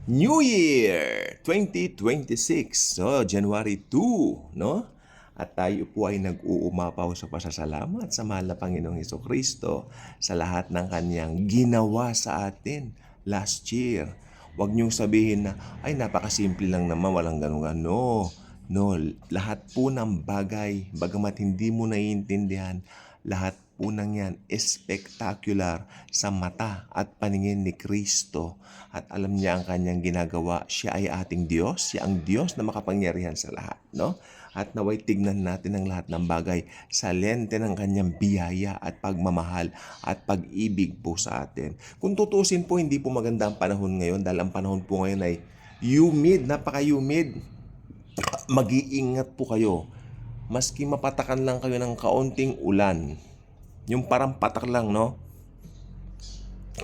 New Year 2026, so January 2, no? At tayo po ay nag-uumapaw sa pasasalamat sa mahal na Panginoong Hesukristo sa lahat ng kanyang ginawa sa atin last year. Huwag niyong sabihin na, ay napakasimple lang naman, walang ganun. No, no, lahat po ng bagay, bagamat hindi mo naiintindihan, lahat po ng yan spectacular sa mata at paningin ni Kristo. At alam niya ang kanyang ginagawa. Siya ay ating Diyos. Siya ang Diyos na makapangyarihan sa lahat. No? At naway tignan natin ang lahat ng bagay sa lente ng kanyang biyaya at pagmamahal at pag-ibig po sa atin. Kung tutusin po, hindi po maganda ang panahon ngayon dahil ang panahon po ngayon ay humid, napaka-humid. Mag-iingat po kayo. Maski mapatakan lang kayo ng kaunting ulan, yung parang patak lang, no?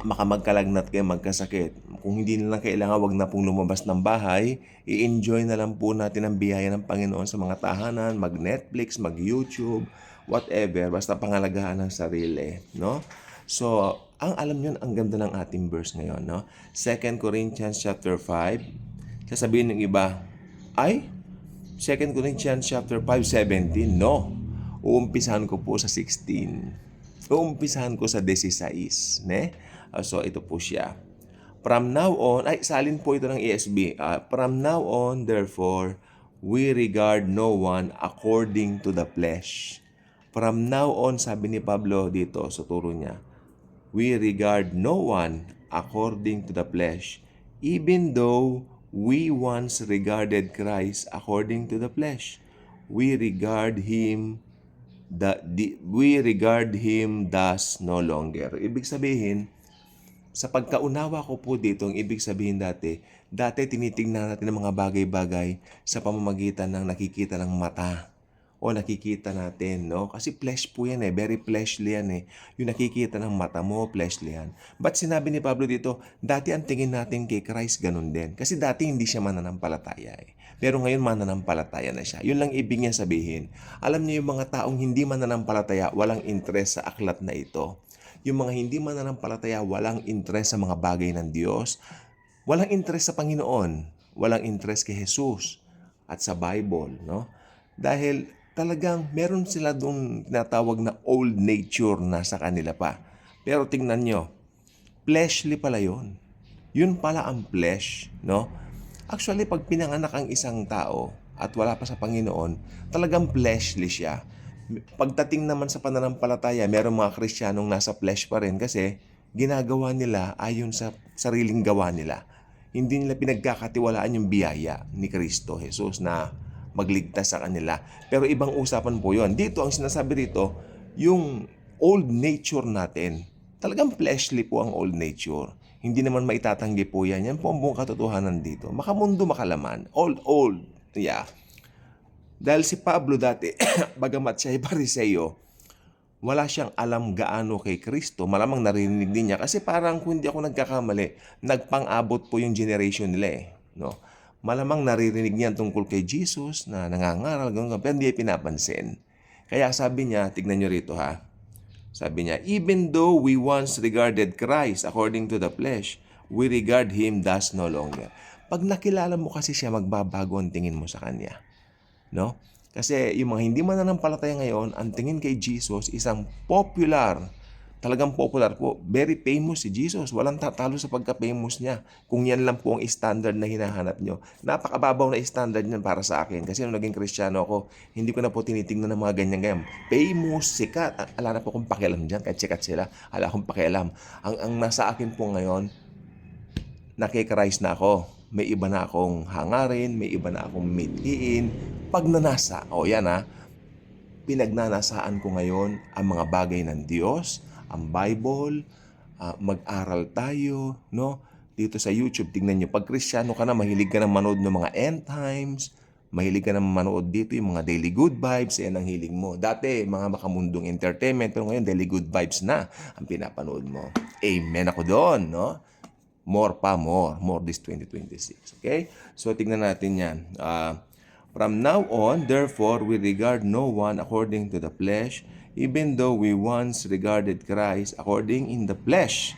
Makamagkalagnat kayo, magkasakit. Kung hindi na lang kailangan, wag na pong lumabas ng bahay. I-enjoy na lang po natin ang biyaya ng Panginoon sa mga tahanan, mag-Netflix, mag-YouTube, whatever. Basta pangalagaan ang sarili, no? So, ang alam nyo, ang ganda ng ating verse ngayon, no? 2 Corinthians chapter 5. Sasabihin ng iba, ay, 2 Corinthians chapter 5:17, no. Uumpisahan ko po sa 16. Uumpisahan ko sa 16, ne? So ito po siya. From now on, ay salin po ito ng ESV. From now on, therefore, we regard no one according to the flesh. From now on, sabi ni Pablo dito sa turo niya, we regard no one according to the flesh, even though we once regarded Christ according to the flesh. We regard him thus no longer. Ibig sabihin, sa pagkaunawa ko po dito, ang ibig sabihin dati tinitingnan natin ang mga bagay-bagay sa pamamagitan ng nakikita ng mata o nakikita natin, no? Kasi flesh po yan very fleshly yan Yung nakikita ng mata mo, fleshly yan. But sinabi ni Pablo dito, dati ang tingin natin kay Christ ganun din. Kasi dati hindi siya mananampalataya Pero ngayon mananampalataya na siya. Yun lang ibig niya sabihin. Alam niyo yung mga taong hindi mananampalataya, walang interest sa aklat na ito. Yung mga hindi mananampalataya, walang interest sa mga bagay ng Diyos. Walang interest sa Panginoon. Walang interest kay Jesus at sa Bible, no? Dahil talagang meron sila doon tinatawag na old nature na sa kanila pa. Pero tingnan nyo, fleshly pala yun. Yun pala ang flesh, no? Actually, pag pinanganak ang isang tao at wala pa sa Panginoon, talagang fleshly siya. Pagdating naman sa pananampalataya, meron mga Kristiyanong nasa flesh pa rin kasi ginagawa nila ayon sa sariling gawa nila. Hindi nila pinagkakatiwalaan yung biyaya ni Kristo Jesus na magligtas sa kanila. Pero ibang usapan po yun. Dito, ang sinasabi dito, yung old nature natin, talagang fleshly po ang old nature. Hindi naman maitatanggi po yan. Yan po ang buong katotohanan dito. Makamundo, makalaman. Old. Yeah. Dahil si Pablo dati, bagamat siya ay Pariseo, wala siyang alam gaano kay Kristo. Malamang narinig din niya. Kasi parang kung hindi ako nagkakamali, nagpang-abot po yung generation nila no? Malamang naririnig niya tungkol kay Jesus na nangangaral, gano'n, pero hindi pinapansin. Kaya sabi niya, tignan niyo rito ha. Sabi niya, even though we once regarded Christ according to the flesh, we regard Him thus no longer. Pag nakilala mo kasi siya, magbabago ang tingin mo sa Kanya. No? Kasi yung mga hindi mananampalataya ngayon, ang tingin kay Jesus, isang talagang popular po. Very famous si Jesus. Walang tatalo sa pagka-famous niya. Kung yan lang po ang standard na hinahanap nyo. Napakababaw na standard niyan para sa akin. Kasi nung naging Kristiyano ako, hindi ko na po tinitingnan ng mga ganyan-ganyan. Famous, sikat. Ala na po akong pakialam dyan. Kahit sikat sila, ala akong pakialam. Ang nasa akin po ngayon, nakikrise na ako. May iba na akong hangarin, may iba na akong mithiin. Pagnanasa, yan pinagnanasaan ko ngayon ang mga bagay ng Diyos, ang Bible, mag-aral tayo, no? Dito sa YouTube, tingnan nyo, pag Kristiyano ka na, mahilig ka na manood ng mga end times, mahilig ka na manood dito yung mga daily good vibes, yan ang hiling mo. Dati, mga makamundong entertainment, pero ngayon, daily good vibes na ang pinapanood mo. Amen ako doon, no? More this 2026, okay? So, tingnan natin yan. From now on, therefore, we regard no one according to the flesh, even though we once regarded Christ according in the flesh.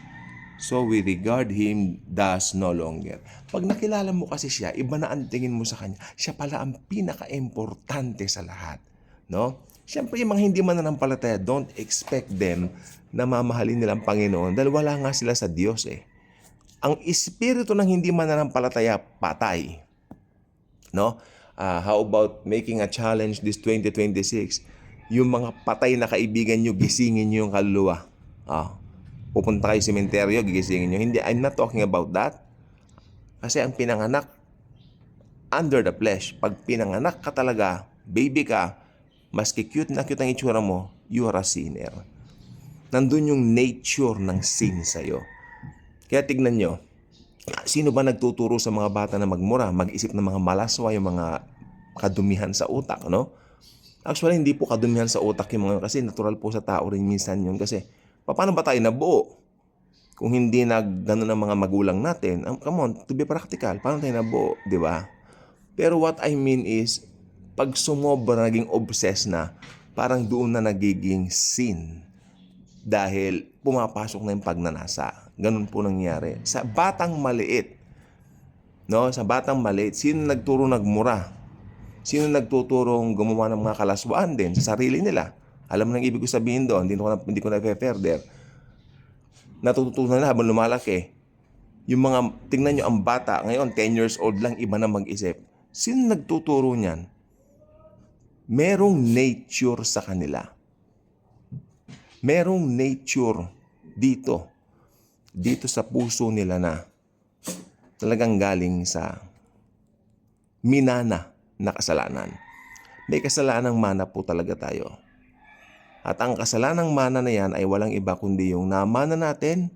so we regard him thus no longer. Pag nakilala mo kasi siya, iba na ang tingin mo sa kanya. Siya pala ang pinaka-importante sa lahat. No? Siyempre, yung mga hindi mananampalataya, don't expect them na mamahalin nilang Panginoon dahil wala nga sila sa Diyos eh. Ang espiritu ng hindi mananampalataya, patay. No? How about making a challenge this 2026? Yung mga patay na kaibigan nyo, gisingin nyo yung kaluluwa. Pupunta kayo sa sementeryo, gigisingin nyo. Hindi, I'm not talking about that. Kasi ang pinanganak, under the flesh, pag pinanganak ka talaga, baby ka, maski cute na cute ang itsura mo, you are a sinner. Nandun yung nature ng sin sa'yo. Kaya tignan nyo, sino ba nagtuturo sa mga bata na magmura, mag-isip ng mga malaswa, yung mga kadumihan sa utak, no? Actually, hindi po kadumihan sa utak yung mga, kasi natural po sa tao rin minsan yun. Kasi, paano ba tayo nabuo? Kung hindi gano'n ang mga magulang natin, come on, to be practical, paano tayo nabuo, di ba? Pero what I mean is, pag sumobra, naging obsessed na, parang doon na nagiging sin. Dahil pumapasok na yung pagnanasa. Ganun po nangyari. Sa batang maliit, no? Sa batang maliit, sino nagturo nagmura? Sino nagtuturong gumawa ng mga kalaswaan din sa sarili nila? Alam mo nang ibig ko sabihin doon, hindi ko na further. Natututunan na habang lumalaki. Yung mga, tingnan nyo ang bata, ngayon 10 years old lang, iba na mag-isip. Sino nagtuturo niyan? Merong nature sa kanila. Merong nature dito sa puso nila na talagang galing sa minana na kasalanan. May kasalanang mana po talaga tayo. At ang kasalanang mana na yan ay walang iba kundi yung namana natin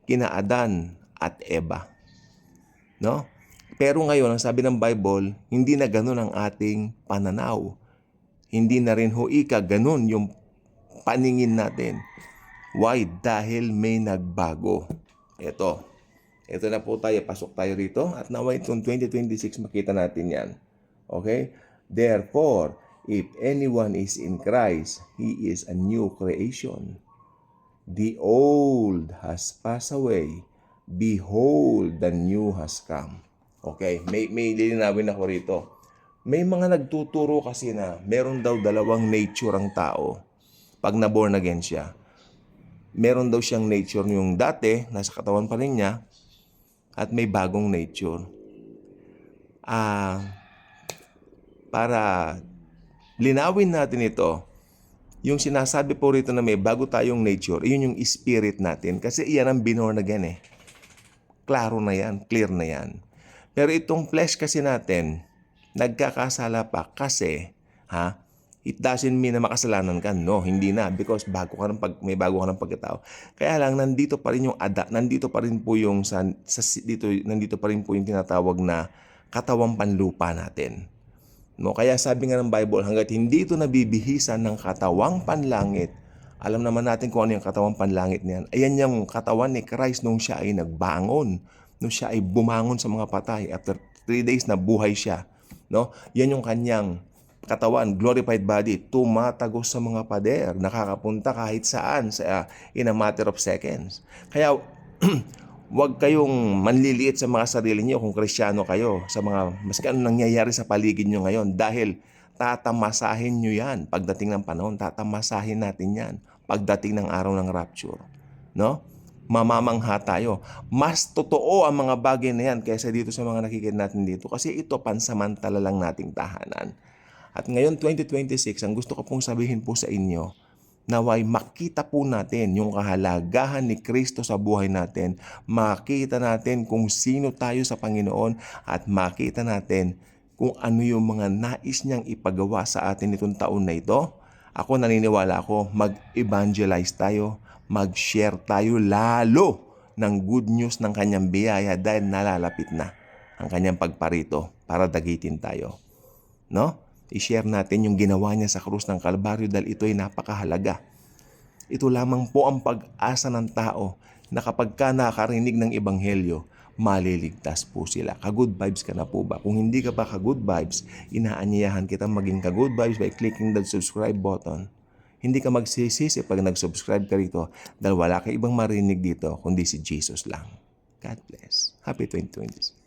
kina Adan at Eva. No? Pero ngayon, ang sabi ng Bible, hindi na ganun ang ating pananaw. Hindi na rin ho ganun yung paningin natin. Why? Dahil may nagbago. Ito na po tayo, pasok tayo rito at naway itong 2026 makita natin yan. Okay? Therefore, if anyone is in Christ, he is a new creation. The old has passed away. Behold, the new has come. Okay, may lilinawin ako rito. May mga nagtuturo kasi na meron daw dalawang nature ang tao pag na-born again siya. Meron daw siyang nature yung dati, nasa katawan pa rin niya, at may bagong nature. Para linawin natin ito, yung sinasabi po rito na may bago tayong nature, yun yung spirit natin. Kasi iyan ang binorn again eh. Klaro na yan, clear na yan. Pero itong flesh kasi natin, nagkakasala pa kasi, it doesn't mean na makasalanan ka. No, hindi na. Because may bago ka ng pagkatao. Kaya lang, nandito pa rin yung nandito pa rin po yung nandito pa rin po yung tinatawag na katawang panlupa natin. No, kaya sabi nga ng Bible, hangga't hindi ito nabibihisan ng katawang panlangit, alam naman natin kung ano yung katawang panlangit niyan. Ayan yung katawan ni Christ nung siya ay nagbangon. Nung siya ay bumangon sa mga patay. After 3 days na buhay siya. No? Yan yung kanyang katawan, glorified body, tumatagos sa mga pader, nakakapunta kahit saan in a matter of seconds. Kaya huwag kayong manliliit sa mga sarili niyo kung Kristiyano kayo sa mga maski anong nangyayari sa paligid niyo ngayon dahil tatamasahin niyo yan pagdating ng panahon, tatamasahin natin yan pagdating ng araw ng rapture. No? Mamamangha tayo. Mas totoo ang mga bagay na yan kaysa dito sa mga nakikita natin dito kasi ito pansamantala lang nating tahanan. At ngayon 2026, ang gusto ko pong sabihin po sa inyo, naway makita po natin yung kahalagahan ni Kristo sa buhay natin, makita natin kung sino tayo sa Panginoon at makita natin kung ano yung mga nais niyang ipagawa sa atin itong taon na ito. Ako naniniwala ako, mag-evangelize tayo, mag-share tayo lalo ng good news ng kanyang biyaya dahil nalalapit na ang kanyang pagparito para dagitin tayo. No? I-share natin yung ginawa niya sa krus ng Kalbaryo dahil ito ay napakahalaga. Ito lamang po ang pag-asa ng tao na kapag ka nakarinig ng ebanghelyo, maliligtas po sila. Ka-good vibes ka na po ba? Kung hindi ka pa ka-good vibes, inaanyayahan kita maging ka-good vibes by clicking the subscribe button. Hindi ka magsisisi pag nag-subscribe ka rito dahil wala ka ibang marinig dito kundi si Jesus lang. God bless. Happy 2020.